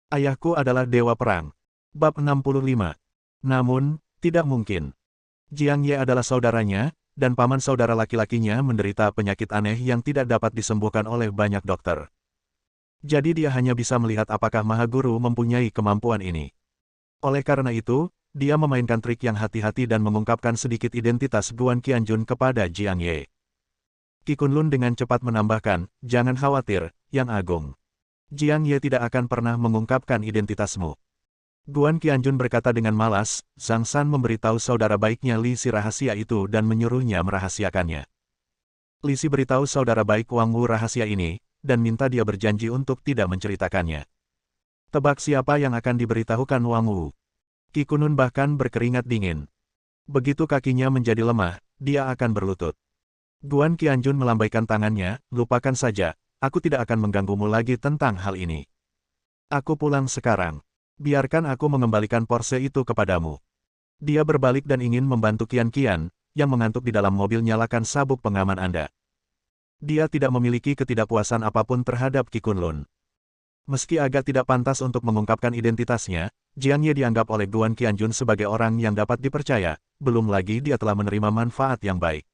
Ayahku adalah dewa perang. Bab 65. Namun, tidak mungkin. Jiang Ye adalah saudaranya, dan paman saudara laki-lakinya menderita penyakit aneh yang tidak dapat disembuhkan oleh banyak dokter. Jadi dia hanya bisa melihat apakah Maha Guru mempunyai kemampuan ini. Oleh karena itu, dia memainkan trik yang hati-hati dan mengungkapkan sedikit identitas Guan Qianjun kepada Jiang Ye. Qi Kunlun dengan cepat menambahkan, "Jangan khawatir, Yang Agung. Jiang Ye tidak akan pernah mengungkapkan identitasmu." Guan Qianjun berkata dengan malas, Zhang San memberitahu saudara baiknya Li Si rahasia itu dan menyuruhnya merahasiakannya. Li Si beritahu saudara baik Wang Wu rahasia ini, dan minta dia berjanji untuk tidak menceritakannya. Tebak siapa yang akan diberitahukan Wang Wu? Qi Kunlun bahkan berkeringat dingin. Begitu kakinya menjadi lemah, dia akan berlutut. Guan Qianjun melambaikan tangannya, "Lupakan saja, aku tidak akan mengganggumu lagi tentang hal ini. Aku pulang sekarang. Biarkan aku mengembalikan Porsche itu kepadamu." Dia berbalik dan ingin membantu Qian, yang mengantuk di dalam mobil. "Nyalakan sabuk pengaman Anda." Dia tidak memiliki ketidakpuasan apapun terhadap Qi Kunlun. Meski agak tidak pantas untuk mengungkapkan identitasnya, Jiang Ye dianggap oleh Guan Qianjun sebagai orang yang dapat dipercaya, belum lagi dia telah menerima manfaat yang baik.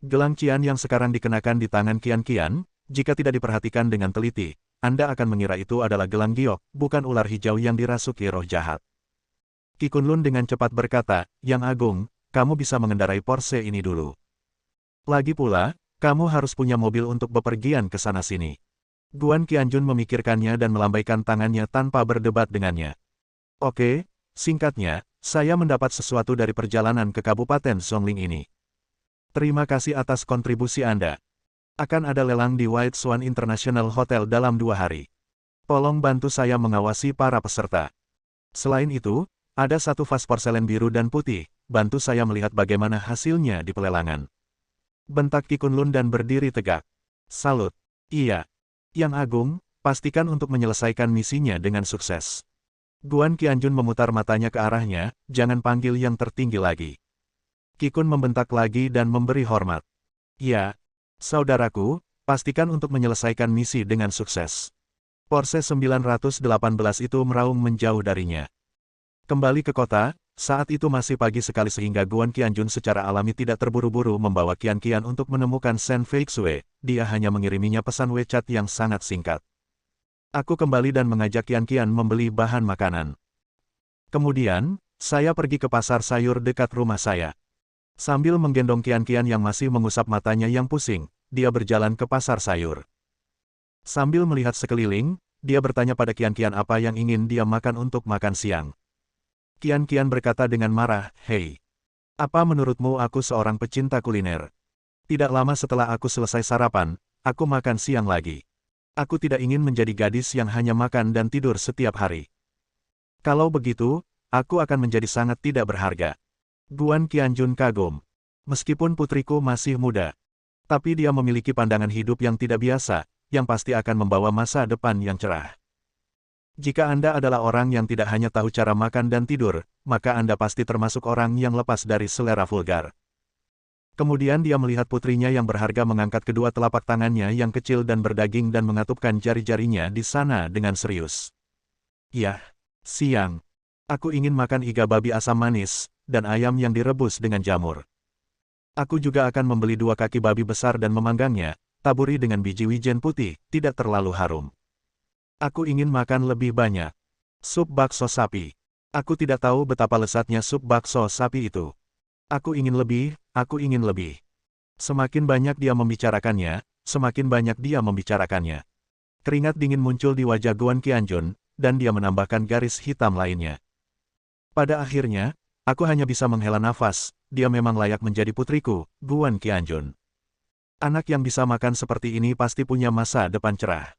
Gelang Qian yang sekarang dikenakan di tangan Qian, jika tidak diperhatikan dengan teliti, Anda akan mengira itu adalah gelang giok, bukan ular hijau yang dirasuki roh jahat. Qi Kunlun dengan cepat berkata, "Yang Agung, kamu bisa mengendarai Porsche ini dulu. Lagi pula, kamu harus punya mobil untuk bepergian ke sana-sini." Guan Qianjun memikirkannya dan melambaikan tangannya tanpa berdebat dengannya. "Oke, singkatnya, saya mendapat sesuatu dari perjalanan ke Kabupaten Zhongling ini. Terima kasih atas kontribusi Anda. Akan ada lelang di White Swan International Hotel dalam 2 hari. Tolong bantu saya mengawasi para peserta. Selain itu, ada satu vas porselen biru dan putih, bantu saya melihat bagaimana hasilnya di pelelangan." Bentak Qi Kunlun dan berdiri tegak. "Salut. Iya. Yang Agung, pastikan untuk menyelesaikan misinya dengan sukses." Guan Qianjun memutar matanya ke arahnya, "Jangan panggil yang tertinggi lagi." Qi Kun membentak lagi dan memberi hormat. "Ya, saudaraku, pastikan untuk menyelesaikan misi dengan sukses." Porsche 918 itu meraung menjauh darinya. Kembali ke kota, saat itu masih pagi sekali sehingga Guan Qianjun secara alami tidak terburu-buru membawa Qian untuk menemukan Shen Feixue, dia hanya mengiriminya pesan WeChat yang sangat singkat. "Aku kembali dan mengajak Qian membeli bahan makanan. Kemudian, saya pergi ke pasar sayur dekat rumah saya." Sambil menggendong Qian yang masih mengusap matanya yang pusing, dia berjalan ke pasar sayur. Sambil melihat sekeliling, dia bertanya pada Qian apa yang ingin dia makan untuk makan siang. Qian berkata dengan marah, "Hei, apa menurutmu aku seorang pecinta kuliner? Tidak lama setelah aku selesai sarapan, aku makan siang lagi. Aku tidak ingin menjadi gadis yang hanya makan dan tidur setiap hari. Kalau begitu, aku akan menjadi sangat tidak berharga." Guan Qianjun kagum. Meskipun putriku masih muda, tapi dia memiliki pandangan hidup yang tidak biasa, yang pasti akan membawa masa depan yang cerah. Jika Anda adalah orang yang tidak hanya tahu cara makan dan tidur, maka Anda pasti termasuk orang yang lepas dari selera vulgar. Kemudian dia melihat putrinya yang berharga mengangkat kedua telapak tangannya yang kecil dan berdaging dan mengatupkan jari-jarinya di sana dengan serius. "Yah, siang. Aku ingin makan iga babi asam manis, dan ayam yang direbus dengan jamur. Aku juga akan membeli 2 kaki babi besar dan memanggangnya, taburi dengan biji wijen putih, tidak terlalu harum. Aku ingin makan lebih banyak. Sup bakso sapi. Aku tidak tahu betapa lezatnya sup bakso sapi itu. Aku ingin lebih, aku ingin lebih." Semakin banyak dia membicarakannya, semakin banyak dia membicarakannya. Keringat dingin muncul di wajah Guan Qianjun, dan dia menambahkan garis hitam lainnya. "Pada akhirnya, aku hanya bisa menghela nafas, dia memang layak menjadi putriku, Guan Qianjun. Anak yang bisa makan seperti ini pasti punya masa depan cerah."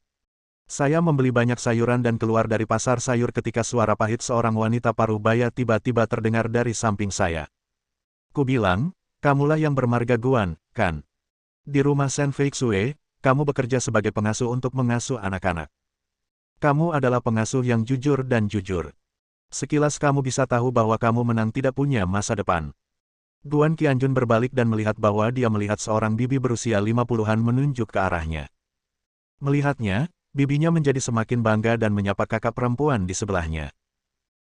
Saya membeli banyak sayuran dan keluar dari pasar sayur ketika suara pahit seorang wanita paruh baya tiba-tiba terdengar dari samping saya. "Kubilang, kamulah yang bermarga Guan, kan? Di rumah Shen Feixue, kamu bekerja sebagai pengasuh untuk mengasuh anak-anak. Kamu adalah pengasuh yang jujur dan jujur. Sekilas kamu bisa tahu bahwa kamu menang tidak punya masa depan." Guan Qianjun berbalik dan melihat bahwa dia melihat seorang bibi berusia 50-an menunjuk ke arahnya. Melihatnya, Bibinya menjadi semakin bangga dan menyapa kakak perempuan di sebelahnya.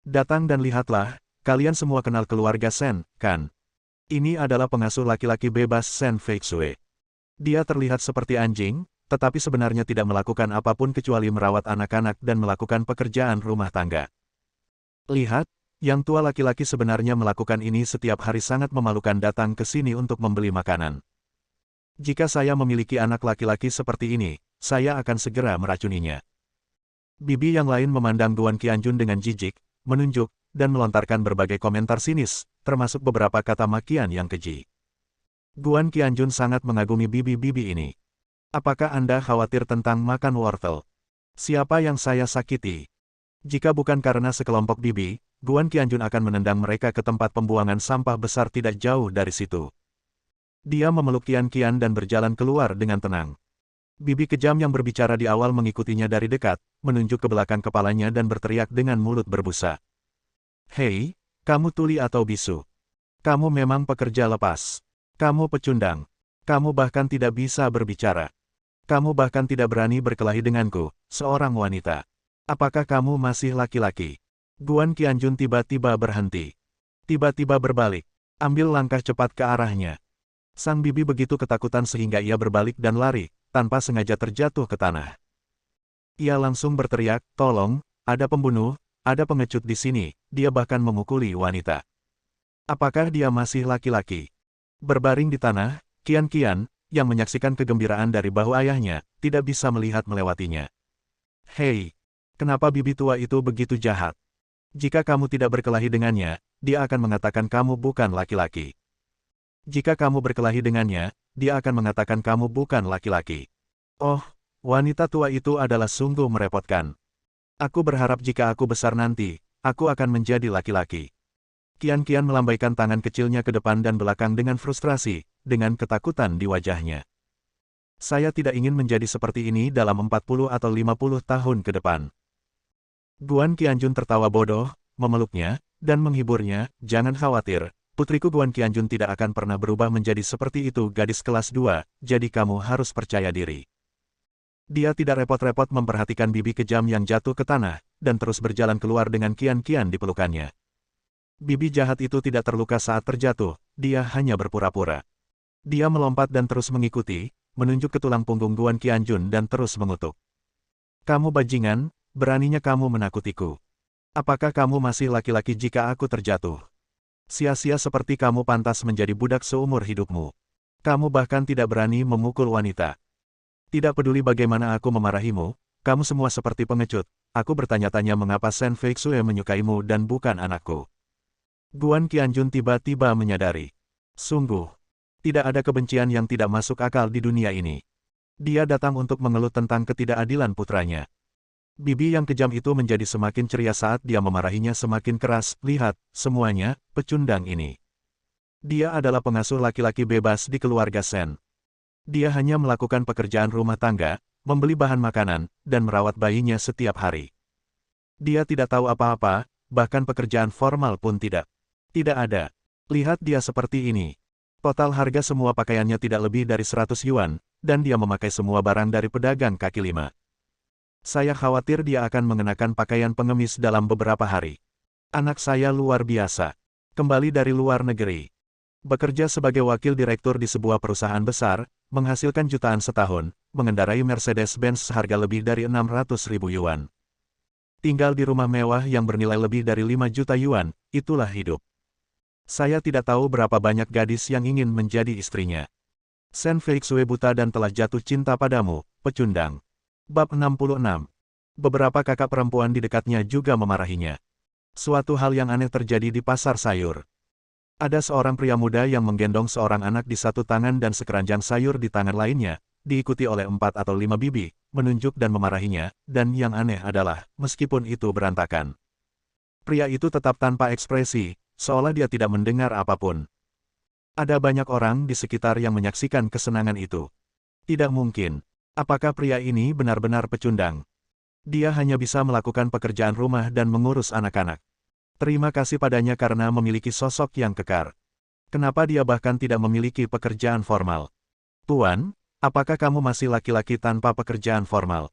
Datang dan lihatlah, kalian semua kenal keluarga Sen, kan? Ini adalah pengasuh laki-laki bebas Sen Feixue. Dia terlihat seperti anjing, tetapi sebenarnya tidak melakukan apapun kecuali merawat anak-anak dan melakukan pekerjaan rumah tangga. Lihat, yang tua laki-laki sebenarnya melakukan ini setiap hari sangat memalukan datang ke sini untuk membeli makanan. Jika saya memiliki anak laki-laki seperti ini, saya akan segera meracuninya. Bibi yang lain memandang Guan Qianjun dengan jijik, menunjuk, dan melontarkan berbagai komentar sinis, termasuk beberapa kata makian yang keji. Guan Qianjun sangat mengagumi bibi-bibi ini. Apakah Anda khawatir tentang makan wortel? Siapa yang saya sakiti? Jika bukan karena sekelompok bibi, Guan Qianjun akan menendang mereka ke tempat pembuangan sampah besar tidak jauh dari situ. Dia memeluk Qian Qian dan berjalan keluar dengan tenang. Bibi kejam yang berbicara di awal mengikutinya dari dekat, menunjuk ke belakang kepalanya dan berteriak dengan mulut berbusa. Hei, kamu tuli atau bisu? Kamu memang pekerja lepas. Kamu pecundang. Kamu bahkan tidak bisa berbicara. Kamu bahkan tidak berani berkelahi denganku, seorang wanita. Apakah kamu masih laki-laki? Guan Qianjun tiba-tiba berhenti. Tiba-tiba berbalik. Ambil langkah cepat ke arahnya. Sang bibi begitu ketakutan sehingga ia berbalik dan lari, tanpa sengaja terjatuh ke tanah. Ia langsung berteriak, tolong, ada pembunuh, ada pengecut di sini, dia bahkan memukuli wanita. Apakah dia masih laki-laki? Berbaring di tanah, Qian Qian, yang menyaksikan kegembiraan dari bahu ayahnya, tidak bisa melihat melewatinya. Hei, kenapa bibi tua itu begitu jahat? Jika kamu tidak berkelahi dengannya, dia akan mengatakan kamu bukan laki-laki. Jika kamu berkelahi dengannya, dia akan mengatakan kamu bukan laki-laki. Oh, wanita tua itu adalah sungguh merepotkan. Aku berharap jika aku besar nanti, aku akan menjadi laki-laki. Qian Qian melambaikan tangan kecilnya ke depan dan belakang dengan frustrasi, dengan ketakutan di wajahnya. Saya tidak ingin menjadi seperti ini dalam 40 atau 50 tahun ke depan. Guan Qianjun tertawa bodoh, memeluknya, dan menghiburnya, jangan khawatir. Putriku Guan Qianjun tidak akan pernah berubah menjadi seperti itu gadis kelas 2, jadi kamu harus percaya diri. Dia tidak repot-repot memperhatikan bibi kejam yang jatuh ke tanah, dan terus berjalan keluar dengan Qian Qian di pelukannya. Bibi jahat itu tidak terluka saat terjatuh, dia hanya berpura-pura. Dia melompat dan terus mengikuti, menunjuk ke tulang punggung Guan Qianjun dan terus mengutuk. Kamu bajingan, beraninya kamu menakutiku. Apakah kamu masih laki-laki jika aku terjatuh? Sia-sia seperti kamu pantas menjadi budak seumur hidupmu. Kamu bahkan tidak berani memukul wanita. Tidak peduli bagaimana aku memarahimu, kamu semua seperti pengecut. Aku bertanya-tanya mengapa Sen Feixue menyukaimu dan bukan anakku. Guan Qianjun tiba-tiba menyadari. Sungguh, tidak ada kebencian yang tidak masuk akal di dunia ini. Dia datang untuk mengeluh tentang ketidakadilan putranya. Bibi yang kejam itu menjadi semakin ceria saat dia memarahinya semakin keras. Lihat, semuanya, pecundang ini. Dia adalah pengasuh laki-laki bebas di keluarga Sen. Dia hanya melakukan pekerjaan rumah tangga, membeli bahan makanan, dan merawat bayinya setiap hari. Dia tidak tahu apa-apa, bahkan pekerjaan formal pun tidak. Tidak ada. Lihat dia seperti ini. Total harga semua pakaiannya tidak lebih dari 100 yuan, dan dia memakai semua barang dari pedagang kaki lima. Saya khawatir dia akan mengenakan pakaian pengemis dalam beberapa hari. Anak saya luar biasa. Kembali dari luar negeri. Bekerja sebagai wakil direktur di sebuah perusahaan besar, menghasilkan jutaan setahun, mengendarai Mercedes-Benz seharga lebih dari 600.000 yuan. Tinggal di rumah mewah yang bernilai lebih dari 5 juta yuan, itulah hidup. Saya tidak tahu berapa banyak gadis yang ingin menjadi istrinya. Sen Feixue buta dan telah jatuh cinta padamu, pecundang. Bab 66. Beberapa kakak perempuan di dekatnya juga memarahinya. Suatu hal yang aneh terjadi di pasar sayur. Ada seorang pria muda yang menggendong seorang anak di satu tangan dan sekeranjang sayur di tangan lainnya, diikuti oleh 4 atau 5 bibi, menunjuk dan memarahinya, dan yang aneh adalah, meskipun itu berantakan. Pria itu tetap tanpa ekspresi, seolah dia tidak mendengar apapun. Ada banyak orang di sekitar yang menyaksikan kesenangan itu. Tidak mungkin. Apakah pria ini benar-benar pecundang? Dia hanya bisa melakukan pekerjaan rumah dan mengurus anak-anak. Terima kasih padanya karena memiliki sosok yang kekar. Kenapa dia bahkan tidak memiliki pekerjaan formal? Tuan, apakah kamu masih laki-laki tanpa pekerjaan formal?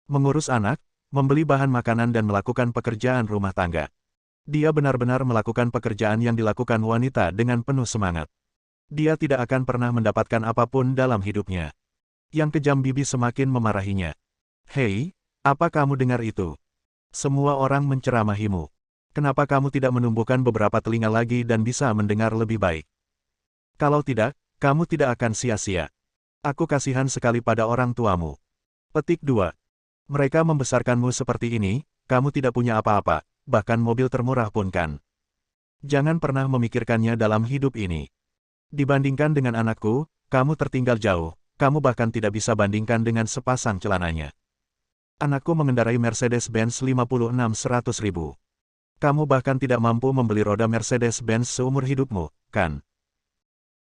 Mengurus anak, membeli bahan makanan dan melakukan pekerjaan rumah tangga. Dia benar-benar melakukan pekerjaan yang dilakukan wanita dengan penuh semangat. Dia tidak akan pernah mendapatkan apapun dalam hidupnya. Yang kejam bibi semakin memarahinya. Hei, apa kamu dengar itu? Semua orang menceramahimu. Kenapa kamu tidak menumbuhkan beberapa telinga lagi dan bisa mendengar lebih baik? Kalau tidak, kamu tidak akan sia-sia. Aku kasihan sekali pada orang tuamu. Petik 2. Mereka membesarkanmu seperti ini, kamu tidak punya apa-apa, bahkan mobil termurah pun kan. Jangan pernah memikirkannya dalam hidup ini. Dibandingkan dengan anakku, kamu tertinggal jauh, kamu bahkan tidak bisa bandingkan dengan sepasang celananya. Anakku mengendarai Mercedes-Benz 56.100.000. Kamu bahkan tidak mampu membeli roda Mercedes-Benz seumur hidupmu, kan?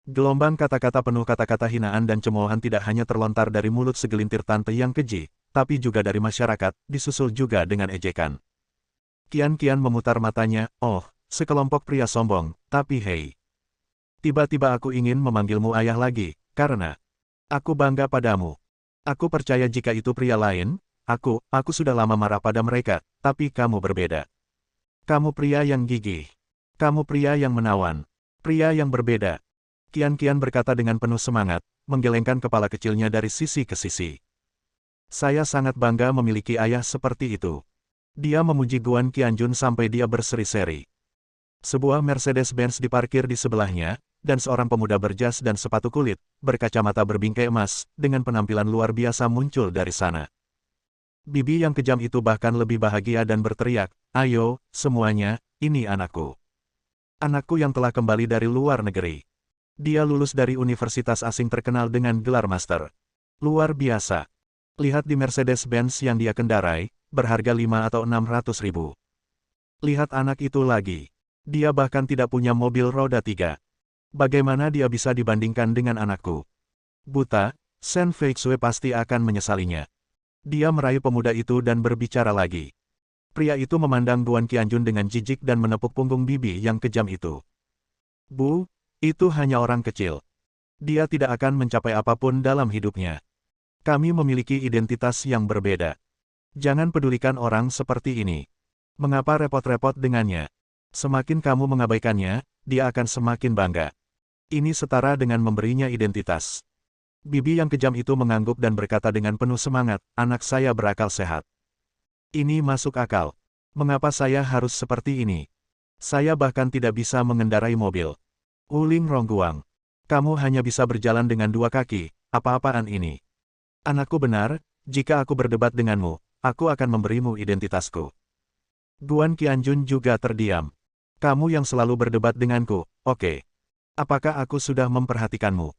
Gelombang kata-kata penuh kata-kata hinaan dan cemoohan tidak hanya terlontar dari mulut segelintir tante yang keji, tapi juga dari masyarakat, disusul juga dengan ejekan. Kian-kian memutar matanya, oh, sekelompok pria sombong, tapi hei. Tiba-tiba aku ingin memanggilmu ayah lagi, karena aku bangga padamu. Aku percaya jika itu pria lain, aku sudah lama marah pada mereka, tapi kamu berbeda. Kamu pria yang gigih. Kamu pria yang menawan. Pria yang berbeda. Kian-kian berkata dengan penuh semangat, menggelengkan kepala kecilnya dari sisi ke sisi. Saya sangat bangga memiliki ayah seperti itu. Dia memuji Guan Qianjun sampai dia berseri-seri. Sebuah Mercedes-Benz diparkir di sebelahnya, dan seorang pemuda berjas dan sepatu kulit, berkacamata berbingkai emas, dengan penampilan luar biasa muncul dari sana. Bibi yang kejam itu bahkan lebih bahagia dan berteriak, ayo, semuanya, ini anakku. Anakku yang telah kembali dari luar negeri. Dia lulus dari universitas asing terkenal dengan gelar master. Luar biasa. Lihat di Mercedes-Benz yang dia kendarai, berharga 5 atau 600 ribu. Lihat anak itu lagi. Dia bahkan tidak punya mobil roda 3. Bagaimana dia bisa dibandingkan dengan anakku? Buta, Shen Feixue pasti akan menyesalinya. Dia merayu pemuda itu dan berbicara lagi. Pria itu memandang Guan Qianjun dengan jijik dan menepuk punggung bibi yang kejam itu. Bu, itu hanya orang kecil. Dia tidak akan mencapai apapun dalam hidupnya. Kami memiliki identitas yang berbeda. Jangan pedulikan orang seperti ini. Mengapa repot-repot dengannya? Semakin kamu mengabaikannya, dia akan semakin bangga. Ini setara dengan memberinya identitas. Bibi yang kejam itu mengangguk dan berkata dengan penuh semangat, anak saya berakal sehat. Ini masuk akal. Mengapa saya harus seperti ini? Saya bahkan tidak bisa mengendarai mobil. Wuling Rongguang. Kamu hanya bisa berjalan dengan 2 kaki, apa-apaan ini? Anakku benar, jika aku berdebat denganmu, aku akan memberimu identitasku. Guan Qianjun juga terdiam. Kamu yang selalu berdebat denganku, oke. Apakah aku sudah memperhatikanmu?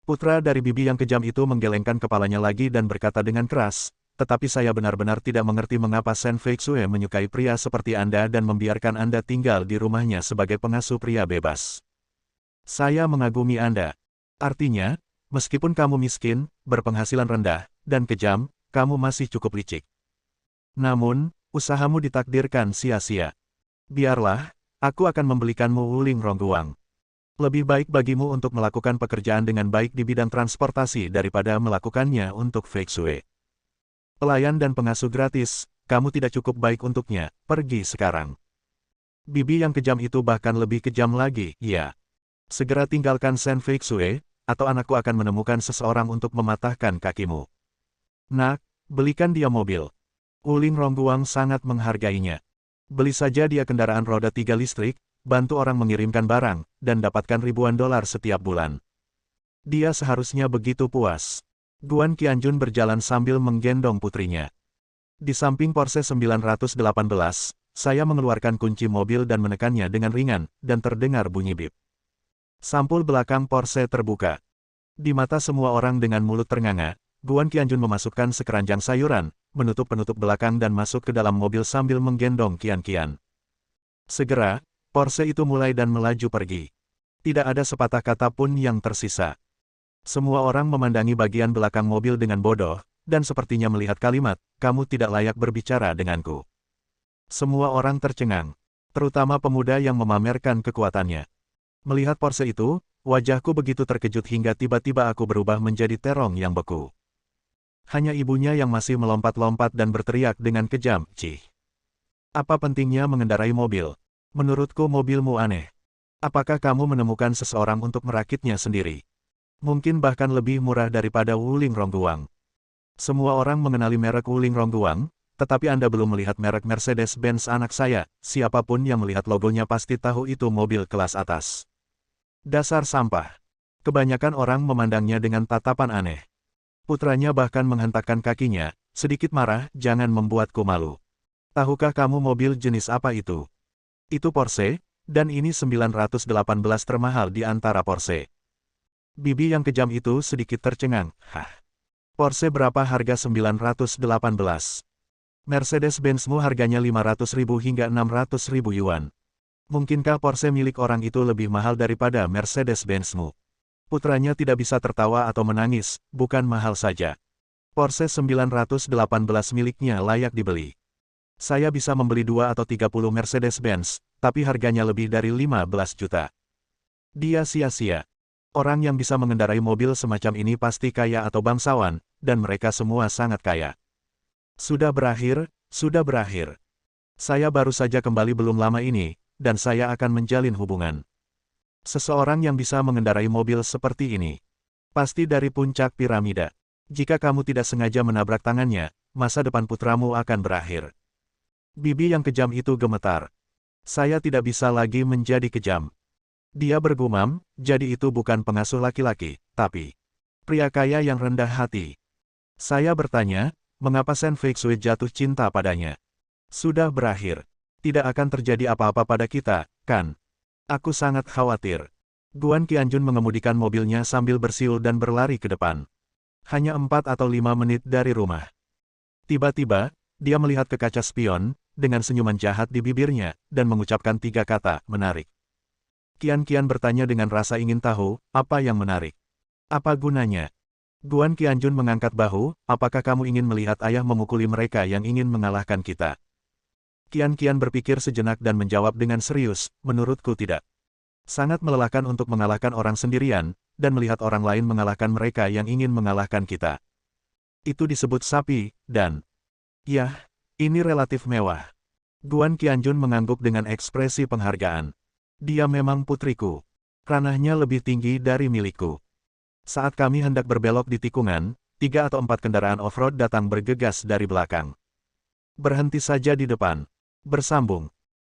Putra dari bibi yang kejam itu menggelengkan kepalanya lagi dan berkata dengan keras, tetapi saya benar-benar tidak mengerti mengapa Shen Feixue menyukai pria seperti Anda dan membiarkan Anda tinggal di rumahnya sebagai pengasuh pria bebas. Saya mengagumi Anda. Artinya, meskipun kamu miskin, berpenghasilan rendah, dan kejam, kamu masih cukup licik. Namun, usahamu ditakdirkan sia-sia. Biarlah, aku akan membelikanmu Wuling Rongguang. Lebih baik bagimu untuk melakukan pekerjaan dengan baik di bidang transportasi daripada melakukannya untuk Feixue. Pelayan dan pengasuh gratis, kamu tidak cukup baik untuknya, pergi sekarang. Bibi yang kejam itu bahkan lebih kejam lagi, ya. Segera tinggalkan Shen Feixue, atau anakku akan menemukan seseorang untuk mematahkan kakimu. Nak, belikan dia mobil. Wuling Rongguang sangat menghargainya. Beli saja dia kendaraan roda 3 listrik, bantu orang mengirimkan barang, dan dapatkan ribuan dolar setiap bulan. Dia seharusnya begitu puas. Guan Qianjun berjalan sambil menggendong putrinya. Di samping Porsche 918, saya mengeluarkan kunci mobil dan menekannya dengan ringan, dan terdengar bunyi bip. Sampul belakang Porsche terbuka. Di mata semua orang dengan mulut ternganga, Guan Qianjun memasukkan sekeranjang sayuran, menutup penutup belakang dan masuk ke dalam mobil sambil menggendong Qian-Qian. Segera, Porsche itu mulai dan melaju pergi. Tidak ada sepatah kata pun yang tersisa. Semua orang memandangi bagian belakang mobil dengan bodoh, dan sepertinya melihat kalimat, kamu tidak layak berbicara denganku. Semua orang tercengang, terutama pemuda yang memamerkan kekuatannya. Melihat Porsche itu, wajahku begitu terkejut hingga tiba-tiba aku berubah menjadi terong yang beku. Hanya ibunya yang masih melompat-lompat dan berteriak dengan kejam, "Cih. Apa pentingnya mengendarai mobil? Menurutku mobilmu aneh. Apakah kamu menemukan seseorang untuk merakitnya sendiri? Mungkin bahkan lebih murah daripada Wuling Rongguang." Semua orang mengenali merek Wuling Rongguang, tetapi Anda belum melihat merek Mercedes-Benz anak saya. Siapapun yang melihat logonya pasti tahu itu mobil kelas atas. Dasar sampah. Kebanyakan orang memandangnya dengan tatapan aneh. Putranya bahkan menghentakkan kakinya, sedikit marah, "Jangan membuatku malu. Tahukah kamu mobil jenis apa itu? Itu Porsche, dan ini 918 termahal di antara Porsche." Bibi yang kejam itu sedikit tercengang. "Hah? Porsche berapa harga 918? Mercedes-Benzmu harganya 500.000 hingga 600.000 yuan. Mungkinkah Porsche milik orang itu lebih mahal daripada Mercedes-Benzmu?" Putranya tidak bisa tertawa atau menangis, "Bukan mahal saja. Porsche 918 miliknya layak dibeli. Saya bisa membeli 2 atau 30 Mercedes-Benz, tapi harganya lebih dari 15 juta. Dia sia-sia. Orang yang bisa mengendarai mobil semacam ini pasti kaya atau bangsawan, dan mereka semua sangat kaya." Sudah berakhir, sudah berakhir. Saya baru saja kembali belum lama ini, dan saya akan menjalin hubungan. Seseorang yang bisa mengendarai mobil seperti ini. Pasti dari puncak piramida. Jika kamu tidak sengaja menabrak tangannya, masa depan putramu akan berakhir. Bibi yang kejam itu gemetar. "Saya tidak bisa lagi menjadi kejam." Dia bergumam, "Jadi itu bukan pengasuh laki-laki, tapi pria kaya yang rendah hati." Saya bertanya, mengapa Shen Feixui jatuh cinta padanya? Sudah berakhir. Tidak akan terjadi apa-apa pada kita, kan? Aku sangat khawatir. Guan Qianjun mengemudikan mobilnya sambil bersiul dan berlari ke depan. Hanya 4 atau 5 menit dari rumah. Tiba-tiba, dia melihat ke kaca spion, dengan senyuman jahat di bibirnya, dan mengucapkan 3 kata, "Menarik." Qian bertanya dengan rasa ingin tahu, "Apa yang menarik? Apa gunanya?" Guan Qianjun mengangkat bahu, "Apakah kamu ingin melihat ayah memukuli mereka yang ingin mengalahkan kita?" Qian berpikir sejenak dan menjawab dengan serius, "Menurutku tidak. Sangat melelahkan untuk mengalahkan orang sendirian, dan melihat orang lain mengalahkan mereka yang ingin mengalahkan kita. Itu disebut sapi, dan... Yah, ini relatif mewah." Guan Qianjun mengangguk dengan ekspresi penghargaan. "Dia memang putriku. Ranahnya lebih tinggi dari milikku." Saat kami hendak berbelok di tikungan, 3 atau 4 kendaraan off-road datang bergegas dari belakang. Berhenti saja di depan. Bersambung.